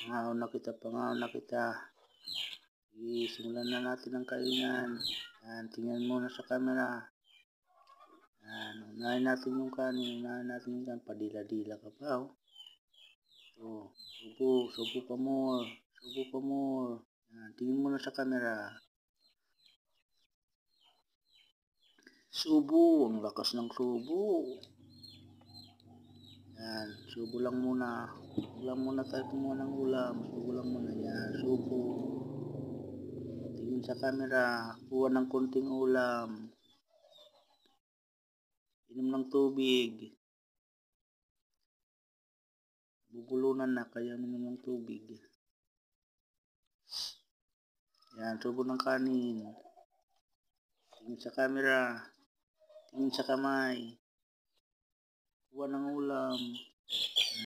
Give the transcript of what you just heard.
Pangaon na kita. Simulan na natin ang kainan. Yan, tingnan muna sa camera. Yan, unahin natin yung kanin. Padila-dila ka pa, oh. Subo pa more. Yan, tingin muna sa camera. Subo, ang lakas ng subo. Yan, subo lang muna. Huwag lang muna tayo kumuha ng ulam. Subo lang muna yan. Subo. Tingin sa camera. Kuha ng konting ulam. Inom ng tubig. Bubulunan na kaya minom ng tubig. Yan, subo ng kanin. Tingin sa camera. Tingin sa kamay. Kuha ng ulam.